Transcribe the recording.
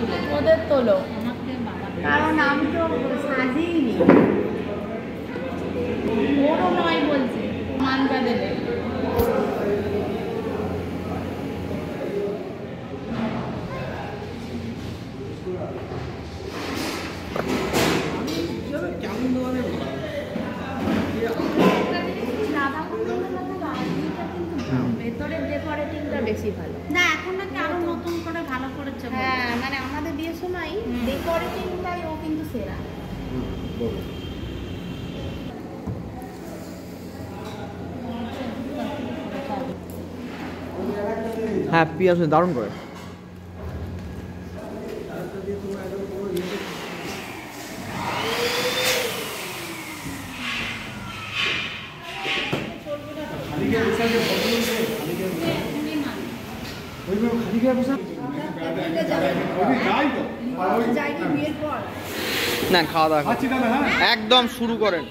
তুলে ওদের তোলো, কারণ আমি তো সাজিইনি। ওরও নয় বলছি, মানটা দেবে। ভেতরের ডেকোরেটিংটা বেশি ভালো না, এখন নাকি আরো নতুন করে ভালো করেছে। হ্যাঁ, মানে আমাদের বিয়ের সময় ডেকোরেটিংটাই ও কিন্তু সেরা। হ্যাঁ, পিয়াজ দারুণ করে। না, খাওয়া দাওয়া একদম শুরু করেন।